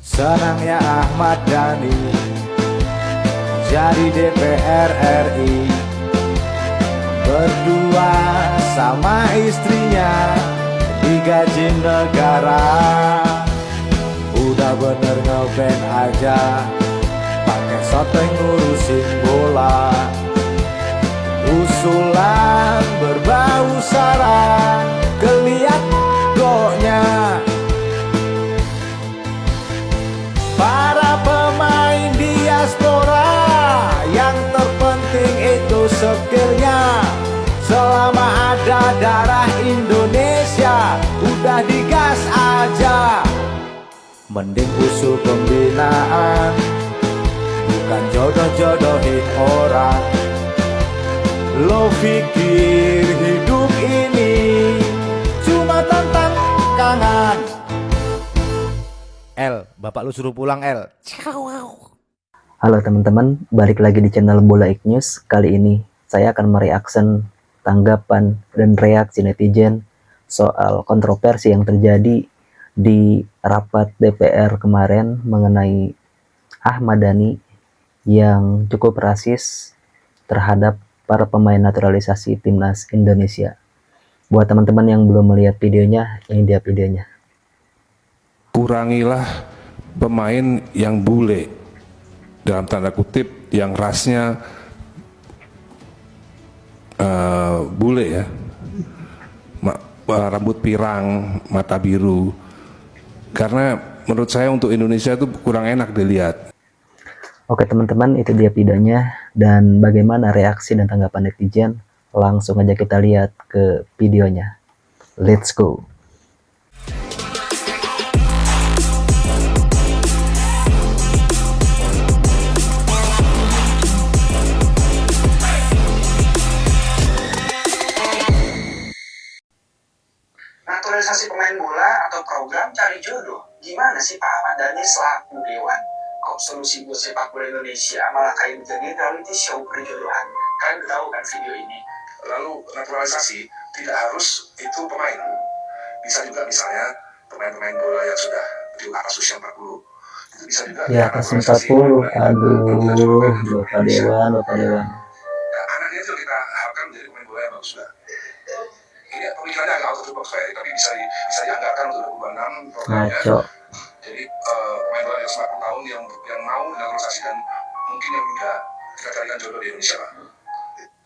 Senangnya Ahmad Dhani jadi DPR RI, berdua sama istrinya digaji negara. Udah bener ngeband aja, pakai soteng ngurusin bola. Usulan berbau sara, keliat goknya. Para pemain diaspora, yang terpenting itu skillnya. Selama ada darah Indonesia, udah digas aja. Mending usul pembinaan, bukan jodoh-jodohin orang. Lo pikir hidup ini cuma tentang kangen? Bapak lu suruh pulang, Halo teman-teman, balik lagi di channel Bola Ik News. Kali ini saya akan mereaction tanggapan dan reaksi netizen soal kontroversi yang terjadi di rapat DPR kemarin mengenai Ahmad Dhani yang cukup rasis terhadap para pemain naturalisasi timnas Indonesia. Buat teman-teman yang belum melihat videonya, ini dia videonya. Kurangilah pemain yang bule, dalam tanda kutip, yang rasnya bule ya, rambut pirang, mata biru, karena menurut saya untuk Indonesia itu kurang enak dilihat. Oke teman-teman, itu dia videonya, dan bagaimana reaksi dan tanggapan netizen, langsung aja kita lihat ke videonya. Let's go. Naturalisasi pemain bola atau program cari jodoh, gimana sih Pak Ahmad Dhani selaku Dewan? Kok solusi buat sepak bola Indonesia malah kayak menjadi reality show perjodohan? Kalian udah tahu kan video ini? Lalu naturalisasi tidak harus itu pemain, bisa juga misalnya pemain-pemain bola yang sudah di atas usia 40, itu bisa juga Di atas 40, aduh, Bapak Dewan. Nah, anaknya itu kita harapkan menjadi pemain bola yang bagus juga. Ini pemikirannya agak out of the box, tapi bisa dianggarkan untuk 2026 programnya. Ngaco. Jadi pemain bola yang 90 tahun yang mau naturalisasi dan mungkin yang enggak, kita carikan jodoh di Indonesia, Pak.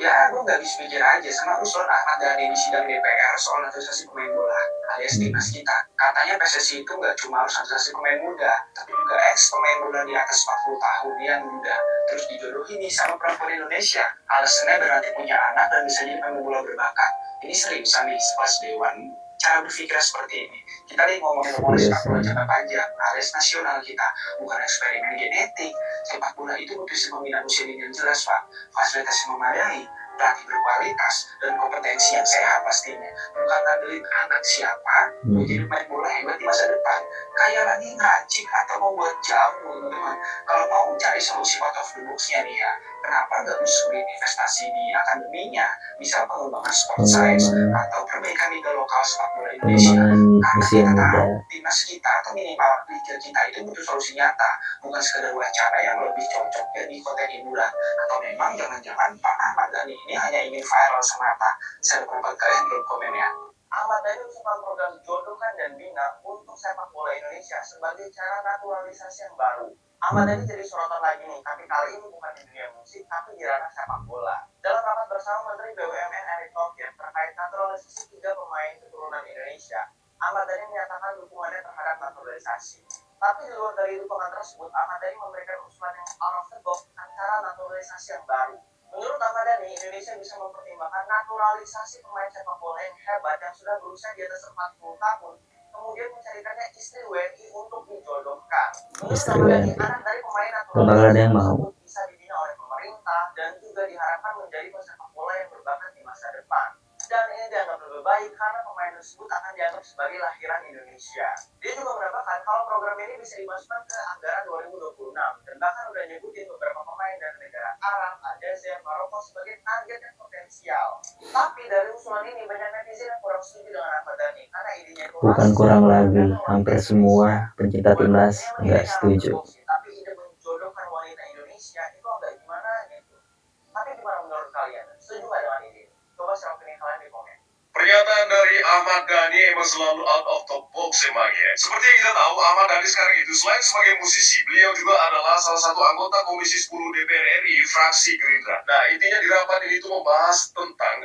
Ya, gue gak habis pikir aja sama usulan Ahmad Dhani di sidang DPR soal naturalisasi pemain bola alias timnas kita. Katanya PSSI itu gak cuma harus naturalisasi pemain muda, tapi juga ex pemain bola di atas 40 tahun yang muda. Terus dijodohin nih sama perempuan Indonesia. Alasannya berarti punya anak dan bisa jadi pemain bola berbakat. Ini seriusan nih sekelas Dewan cara berpikir seperti ini. Kita lagi ngomongin sepak bola jangka panjang, alias nasional kita, bukan eksperimen genetik. Sepak bola itu butuh pembinaan usia dini yang jelas, Pak. Fasilitas yang memadai, pelatih berkualitas, dan kompetensi yang sehat pastinya. Bukan ngandelin anak siapa menjadi pemain bola hebat di masa depan. Kayak lagi ngeracik atau mau buat jamu, teman-teman. Kalau mau cari solusi out of the box-nya nih ya, kenapa nggak usulin investasi di akademinya, misal pengembangan sport science atau perbaikan liga lokal sepak bola Indonesia. Karena kita tahu timnas kita atau minimal liga kita itu butuh solusi nyata, bukan sekedar wacana yang lebih cocok jadi konten hiburan. Atau memang jangan-jangan Pak Ahmad Dhani ini hanya ingin viral semata. Saya berpendapat kalian belum komen ya. Ahmad Dhani usulkan program jodohkan dan bina untuk sepak bola Indonesia sebagai cara naturalisasi yang baru. Ahmad Dhani jadi sorotan lagi nih, tapi kali ini bukan di dunia musik, tapi di ranah sepak bola. Dalam rapat bersama Menteri BUMN Erick Thohir terkait naturalisasi 3 pemain keturunan Indonesia, Ahmad Dhani menyatakan dukungannya terhadap naturalisasi. Tapi di luar dari dukungan tersebut, Ahmad Dhani memberikan usulan yang out of the box antara naturalisasi yang baru. Menurut Ahmad Dhani, Indonesia bisa mempertimbangkan naturalisasi pemain sepak bola yang hebat yang sudah berusia di atas 40 tahun, kemudian mencarikannya istri WNI untuk dijodohkan. Menurut Ahmad Dhani, anak dari pemain naturalisasi tersebut bisa dibina oleh pemerintah dan juga diharapkan menjadi pesepak bola yang berbakat di masa depan. Dan ini dianggap lebih baik karena pemain tersebut akan dianggap sebagai lahiran Indonesia. Dia juga menambahkan kalau program ini bisa dimasukkan ke anggaran 2026 dan bahkan udah nyebutin beberapa pemain dari negara Arab, Aljazair, Maroko sebagai target yang potensial. Tapi dari usulan ini banyak netizen yang kurang setuju dengan Ahmad Dhani karena idenya itu Bukan kurang lagi, hampir semua pencinta timnas nggak setuju. Tapi ide menjodohkan wanita Indonesia itu agak gimana gitu. Tapi gimana menurut kalian? Setuju nggak dengan ini? Coba share opini kalian di komen. Pernyataan dari Ahmad Dhani emang selalu out of the box emang ya. Seperti yang kita tahu, Ahmad Dhani sekarang itu selain sebagai musisi, beliau juga adalah salah satu anggota Komisi 10 DPR RI, fraksi Gerindra. Nah, intinya di rapat ini itu membahas tentang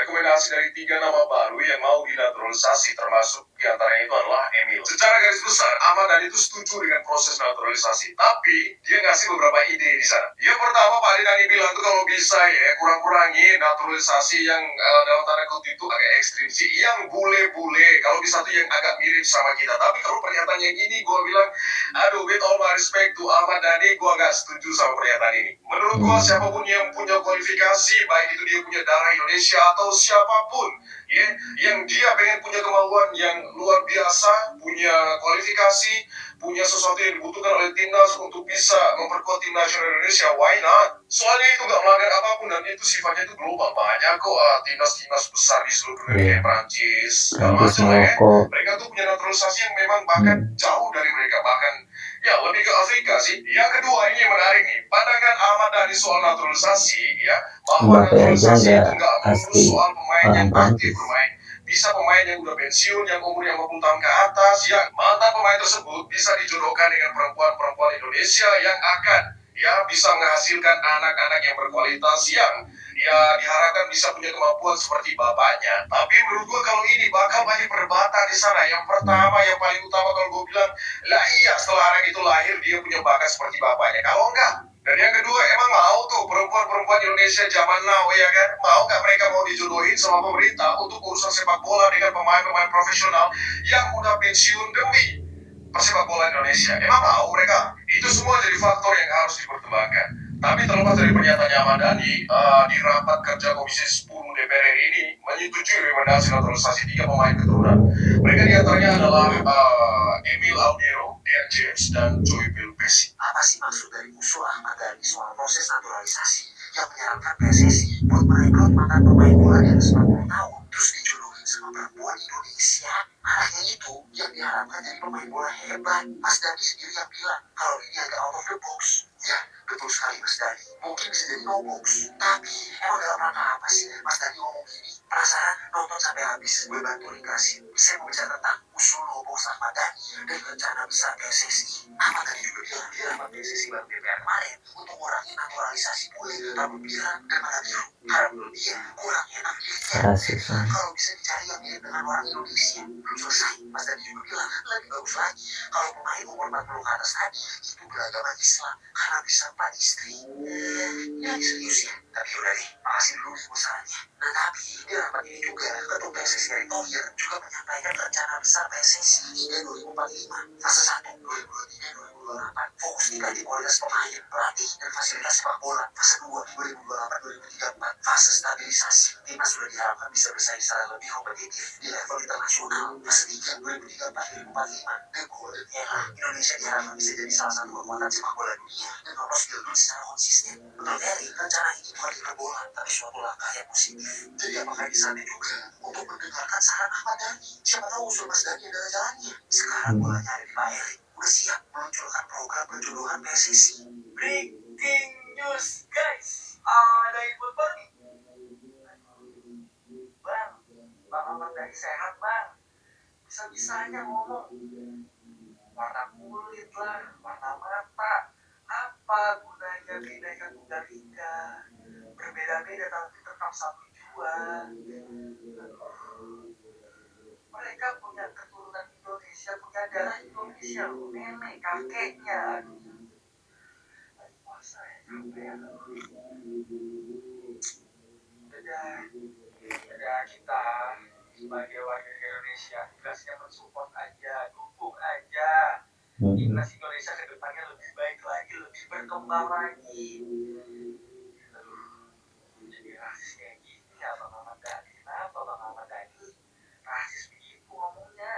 rekomendasi dari 3 nama baru yang mau dinaturalisasi, termasuk diantaranya itu adalah Emil. Secara garis besar, Ahmad Dhani itu setuju dengan proses naturalisasi, tapi dia ngasih beberapa ide di sana. Yang pertama, Pak Dhani bilang tuh kalau bisa ya, kurang-kurangi naturalisasi yang dalam tanda kutip itu agak ekstrim sih, yang bule-bule, kalau bisa tuh yang agak mirip sama kita. Tapi kalau pernyataan yang ini, gue bilang, aduh, with all my respect to Ahmad Dhani, gue agak setuju sama pernyataan ini. Menurut gue, siapapun yang punya kualifikasi, baik itu dia punya darah Indonesia atau siapapun, ya, yang dia pengen punya kemauan yang luar biasa, punya kualifikasi, punya sesuatu yang dibutuhkan oleh timnas untuk bisa memperkuat tim nasional Indonesia, why not? Soalnya itu nggak melanggar apapun dan itu sifatnya itu global. Banyak kok timnas-timnas besar di seluruh dunia kayak Prancis, segala macam lah ya. Mereka tuh punya naturalisasi yang memang bahkan jauh dari mereka, bahkan ya lebih ke Afrika sih. Yang kedua ini yang menarik nih, pandangan Ahmad Dhani soal naturalisasi ya, bahwa naturalisasi itu nggak melulu soal pemain yang aktif bermain. Bisa pemain yang udah pensiun, yang umurnya 50 tahun ke atas, yang mantan pemain tersebut bisa dijodohkan dengan perempuan-perempuan Indonesia yang akan ya bisa menghasilkan anak-anak yang berkualitas yang ya diharapkan bisa punya kemampuan seperti bapaknya. Tapi menurut gue kalau ini bakal banyak perdebatan di sana. Yang pertama, yang paling utama kalau gue bilang, lah iya setelah anak itu lahir dia punya bakat seperti bapaknya. Kalau enggak, dan yang kedua, emang mau tuh perempuan-perempuan Indonesia zaman now ya kan, mau nggak mereka mau dijodohin sama pemerintah untuk urusan sepak bola dengan pemain-pemain profesional yang udah pensiun demi persepak bola Indonesia? Emang mau mereka? Itu semua jadi faktor yang harus dipertimbangkan. Tapi terlepas dari pernyataannya Ahmad Dhani, di rapat kerja Komisi 10 DPR RI ini menyetujui rekomendasi naturalisasi 3 pemain keturunan. Mereka diantaranya adalah Emil Aldero, Dean James, dan Joy Belpesi. Apa sih maksud dari usul Ahmad Dhani soal proses naturalisasi yang menyarankan PSSI buat merekrut mantan pemain bola di atas 40 tahun terus dijodohin sama perempuan Indonesia? Anaknya itu yang diharapkan jadi pemain bola hebat. Mas Dhani sendiri yang bilang kalau ini agak out of the box. Ya, betul sekali Mas Dhani. Mungkin bisa jadi no box. Tapi emang dalam rangka apa sih Mas Dhani ngomong gini? Penasaran? Nonton sampai habis. Gue bantu ringkasin. Saya mau bicara tentang usul no box Ahmad Dhani dan rencana besar PSSI. Ahmad Dhani juga bilang di rapat PSSI baru DPR kemarin untuk ngurangi naturalisasi bule, rambut pirang dan mata biru. Karena menurut dia kurang enak dilihatnya. Kalau bisa dicari yang mirip dengan orang Indonesia. Belum selesai. Mas Dhani juga bilang lebih bagus lagi kalau pemain umur 40 ke atas tadi itu beragama Islam karena bisa 4 istri. Ini lagi serius ya. Tapi udah deh, makasih dulu nih bosannya. Nah tapi di rapat ini juga Ketua PSSI Erick Thohir juga menyampaikan rencana besar PSSI hingga 2045. Fase 1 2023-2028 fokus tingkatkan kualitas pemain, pelatih dan fasilitas sepak bola. Fase 2 2028-2034 fase stabilisasi. Timnas sudah diharapkan bisa bersaing secara lebih kompetitif di level internasional. Fase 3 2034-2045 The Golden Era. Indonesia diharapkan bisa jadi salah satu kekuatan sepak bola dunia dan lolos Piala secara konsisten. Menurut Erick, rencana ini bukan hiperbola tapi suatu langkah yang positif. Jadi apakah di sana juga untuk mendengarkan saran Ahmad Dhani? Siapa tahu usul Mas Dhani adalah jalannya. Sekarang bolanya ada di Pak Erick. Udah siap meluncurkan program perjodohan PSSI. Breaking news guys, ada info baru nih. Bang Ahmad Dhani sehat bang. Bisa-bisanya ngomong warna kulit lah, warna mata. Apa gunanya bineka tunggal ika? Berbeda-beda tapi tetap satu jua. Mereka punya keturunan Indonesia, punya darah Indonesia, nenek, kakeknya. Aduh, puasa ya, capek ya. Udah kita sebagai warga Indonesia, tugasnya mensupport aja, dukung aja. Timnas Indonesia ke depannya lebih baik lagi, lebih berkembang lagi. Jadi rasis kayak gini ya Bang Ahmad Dhani. Kenapa Bang Ahmad Dhani rasis begitu ngomongnya?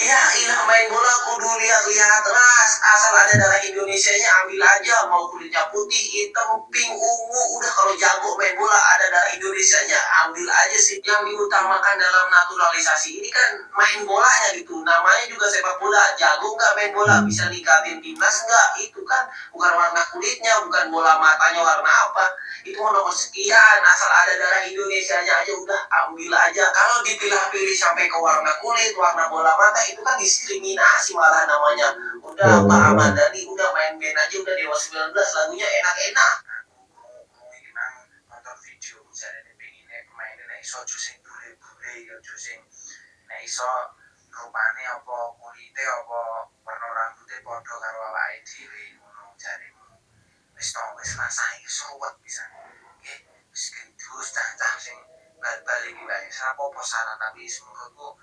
Ya ilah main bola kudu lihat-lihat ras. Asal ada darah Indonesianya ambil aja. Mau kulitnya putih, hitam, pink, ungu. Udah kalau jago main bola ada darah Indonesianya ambil aja sih. Yang diutamakan dalam naturalisasi ini kan main bolanya gitu. Namanya juga sepak bola. Jago nggak main bola? Bisa dikatin timnas nggak? Itu kan bukan warna kulitnya, bukan bola matanya warna apa. Itu nomor sekian. Asal ada darah Indonesianya aja udah ambil aja. Kalau dipilah-pilih sampai ke warna kulit, warna bola mata, itu kan diskriminasi malah namanya. Udah Pak Ahmad Dhani udah main band aja udah Dewa 19 lagunya enak-enak. Memang nonton video misalnya pengen pemainnya nek iso sing bule-bule ya sing nek iso rupane apa kulite apa warna rambutnya padha karo awake dhewe ngono jaremu. Wis rasane sowet bisa. Nggih, wis gendus cah-cah sing bal-bal iki wae apa saran tapi menurutku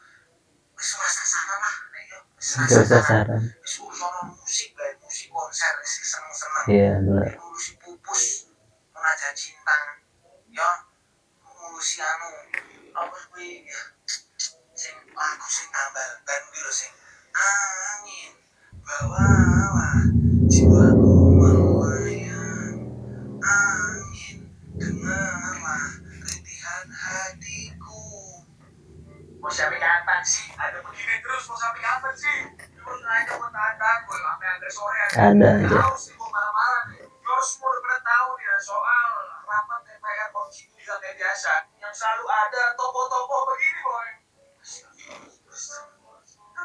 wis rasa saran lah nek yo wis rasa saran wis urusan musik bae musik konser wis seneng-seneng Iya benar. ngurusi pupus menaja cintang ya ngurusi anu apa kuwi sing lagu sing tambal ban kuwi lho sing angin bawalah jiwaku melayang angin dengarlah rintihan hatiku. Mau sampai kapan sih? Ada begini terus mau sampai kapan sih? Terus aja buat tahan gue sampai ada sore Ada aja. Harus sih mau marah-marah nih. Terus semua udah pernah tahu ya soal rapat DPR komisi 3 kayak biasa yang selalu ada topo-topo begini boy.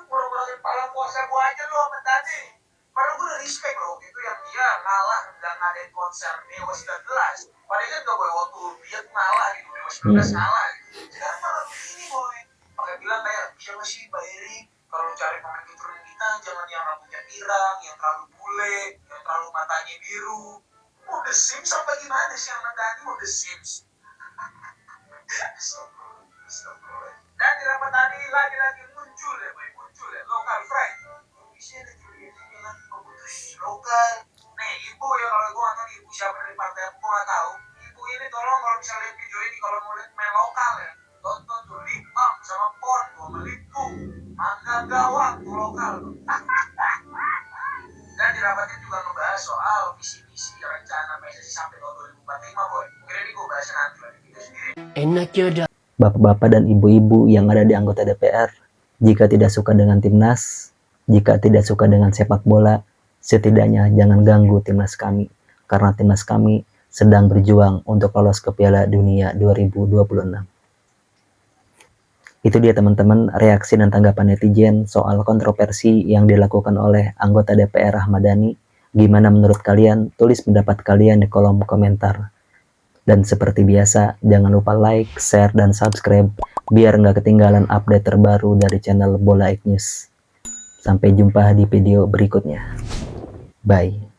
Kurang-kurangin pala puasa gue aja lo sama tadi. Padahal gue udah respect loh itu yang dia ngalah dan ngadain konser Dewa 19. Padahal kan gak boleh waktu dia ngalah gitu Dewa 19 ngalah gitu. Sekarang malah begini boy. Pakai bilang kayak siapa sih Mbak Eri kalau cari pemain keturunan kita jangan yang rambutnya pirang, yang terlalu bule, yang terlalu matanya biru. Mau The Sims apa gimana sih yang Dhani mau The Sims? Dan di rapat tadi lagi-lagi muncul ya lokal friend. Bisa ada jadi lagi pemutus lokal. Nih ibu ya kalau gue nggak tahu ibu siapa dari partai aku gue nggak tahu. Ibu ini tolong kalau bisa lihat video ini kalau mau lihat main lokal ya. Tonton tuh Lip Up sama Pon, gue melipu, mangga gawang tuh lokal. Dan di rapatnya juga ngebahas soal visi-misi rencana PSSI sampai tahun 2045 boy. Mungkin ini gue bahasnya nanti lah di video sendiri. Enak ya udah. Bapak-bapak dan ibu-ibu yang ada di anggota DPR, jika tidak suka dengan timnas, jika tidak suka dengan sepak bola, setidaknya jangan ganggu timnas kami. Karena timnas kami sedang berjuang untuk lolos ke Piala Dunia 2026. Itu dia teman-teman reaksi dan tanggapan netizen soal kontroversi yang dilakukan oleh anggota DPR Ahmad Dhani. Gimana menurut kalian? Tulis pendapat kalian di kolom komentar. Dan seperti biasa, jangan lupa like, share, dan subscribe biar nggak ketinggalan update terbaru dari channel Bola News. Sampai jumpa di video berikutnya. Bye.